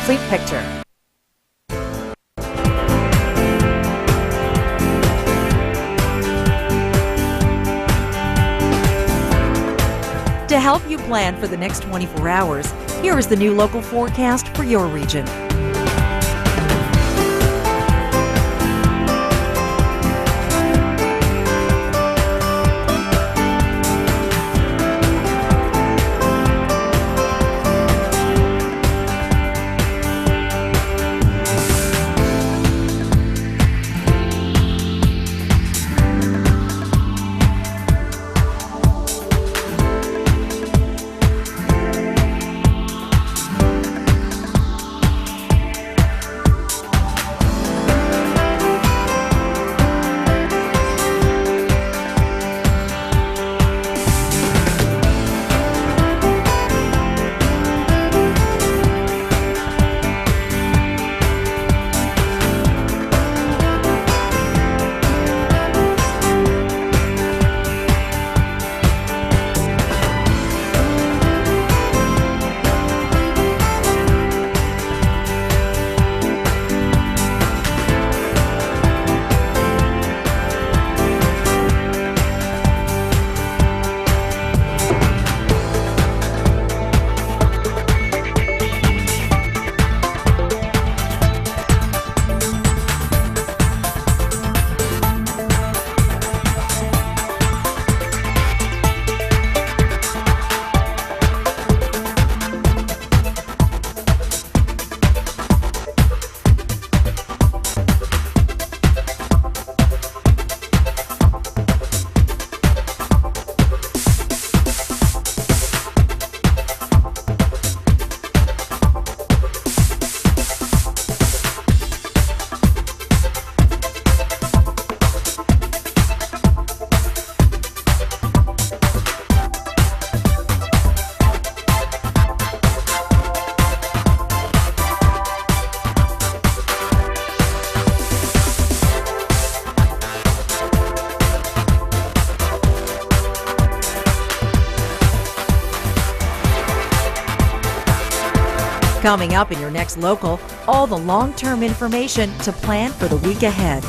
complete picture. To help you plan for the next 24 hours, here is the new local forecast for your region. Coming up in your next local, all the long-term information to plan for the week ahead.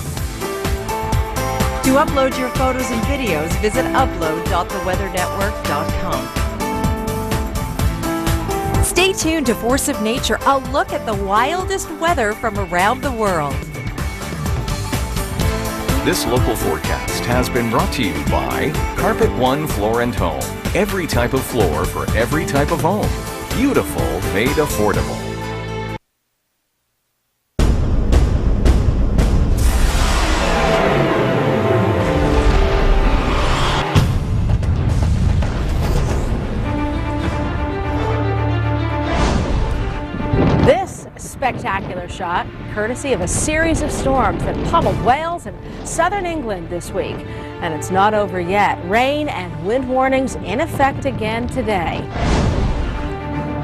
To upload your photos and videos, visit upload.theweathernetwork.com. Stay tuned to Force of Nature, a look at the wildest weather from around the world. This local forecast has been brought to you by Carpet One Floor and Home. Every type of floor for every type of home. Beautiful made affordable. This spectacular shot, courtesy of a series of storms that pummeled Wales and southern England this week. And it's not over yet. Rain and wind warnings in effect again today.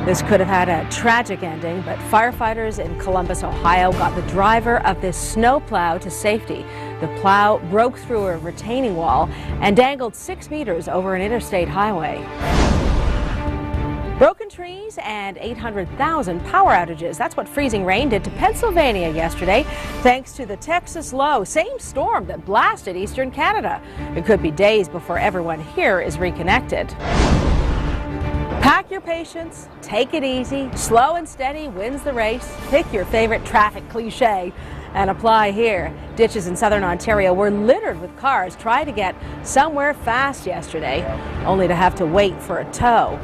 This could have had a tragic ending, but firefighters in Columbus, Ohio got the driver of this snowplow to safety. The plow broke through a retaining wall and dangled 6 meters over an interstate highway. Broken trees and 800,000 power outages. That's what freezing rain did to Pennsylvania yesterday, thanks to the Texas low, same storm that blasted eastern Canada. It could be days before everyone here is reconnected. Pack your patience, take it easy, slow and steady wins the race. Pick your favorite traffic cliche and apply here. Ditches in southern Ontario were littered with cars trying to get somewhere fast yesterday, only to have to wait for a tow.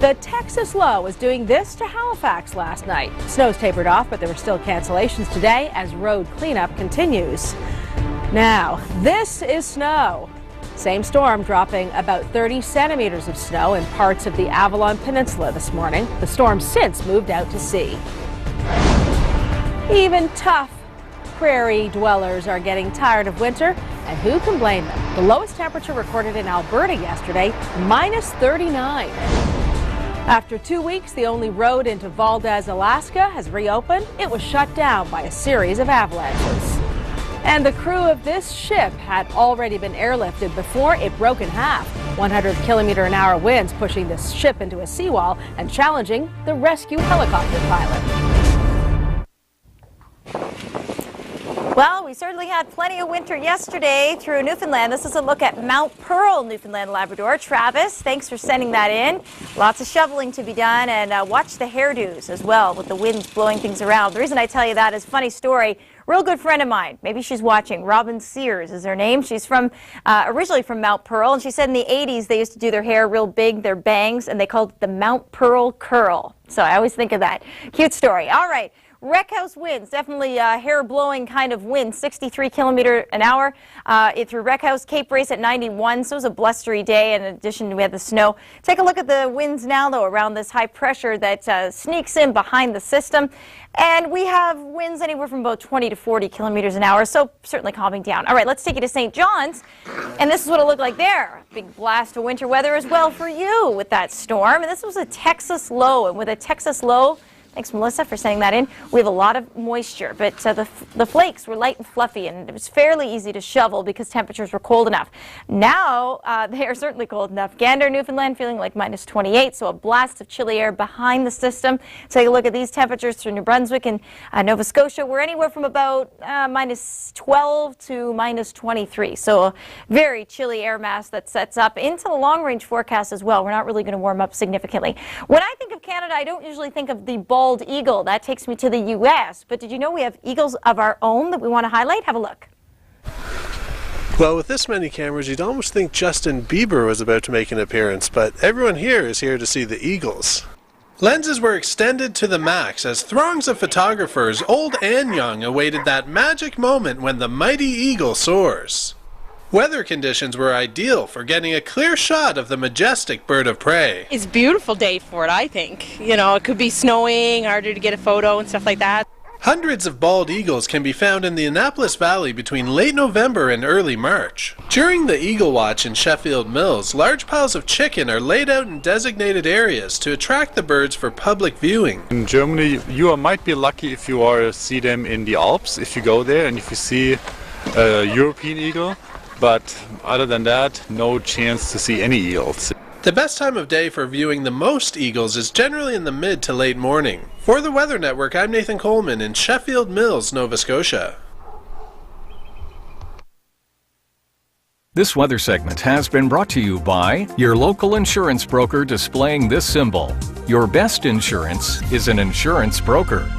The Texas low was doing this to Halifax last night. Snow's tapered off, but there were still cancellations today as road cleanup continues. Now, this is snow. Same storm dropping about 30 centimeters of snow in parts of the Avalon Peninsula this morning. The storm since moved out to sea. Even tough prairie dwellers are getting tired of winter, and who can blame them? The lowest temperature recorded in Alberta yesterday, minus 39. After 2 weeks, the only road into Valdez, Alaska has reopened. It was shut down by a series of avalanches. And the crew of this ship had already been airlifted before it broke in half. 100-kilometer-an-hour winds pushing this ship into a seawall and challenging the rescue helicopter pilot. Well, we certainly had plenty of winter yesterday through Newfoundland. This is a look at Mount Pearl, Newfoundland, Labrador. Travis, thanks for sending that in. Lots of shoveling to be done, and watch the hairdos as well with the winds blowing things around. The reason I tell you that is a funny story. Real good friend of mine, maybe she's watching, Robin Sears is her name. She's from originally from Mount Pearl, and she said in the 80s they used to do their hair real big, their bangs, and they called it the Mount Pearl curl. So I always think of that. Cute story. All right. Wreck house winds, definitely hair-blowing kind of wind, 63 kilometers an hour through Wreck House. Cape Race at 91, so it was a blustery day. In addition, we had the snow. Take a look at the winds now, though, around this high pressure that sneaks in behind the system. And we have winds anywhere from about 20 to 40 kilometers an hour, so certainly calming down. All right, let's take you to St. John's, and this is what it looked like there. Big blast of winter weather as well for you with that storm. And this was a Texas low, and with a Texas low, thanks, Melissa, for sending that in. We have a lot of moisture, but the flakes were light and fluffy, and it was fairly easy to shovel because temperatures were cold enough. Now, they are certainly cold enough. Gander, Newfoundland, feeling like minus 28, so a blast of chilly air behind the system. Take a look at these temperatures through New Brunswick and Nova Scotia. We're anywhere from about minus 12 to minus 23, so a very chilly air mass that sets up into the long-range forecast as well. We're not really going to warm up significantly. When I think of Canada, I don't usually think of the bald eagle. That takes me to the U.S. But did you know we have eagles of our own that we want to highlight? Have a look. Well, with this many cameras, you'd almost think Justin Bieber was about to make an appearance, but everyone here is here to see the eagles. Lenses were extended to the max as throngs of photographers, old and young, awaited that magic moment when the mighty eagle soars. Weather conditions were ideal for getting a clear shot of the majestic bird of prey. It's a beautiful day for it, I think. You know, it could be snowing, harder to get a photo and stuff like that. Hundreds of bald eagles can be found in the Annapolis Valley between late November and early March. During the Eagle Watch in Sheffield Mills, large piles of chicken are laid out in designated areas to attract the birds for public viewing. In Germany, you might be lucky if you see them in the Alps, if you go there and if you see a European eagle. But other than that, no chance to see any eagles. The best time of day for viewing the most eagles is generally in the mid to late morning. For the Weather Network, I'm Nathan Coleman in Sheffield Mills, Nova Scotia. This weather segment has been brought to you by your local insurance broker displaying this symbol. Your best insurance is an insurance broker.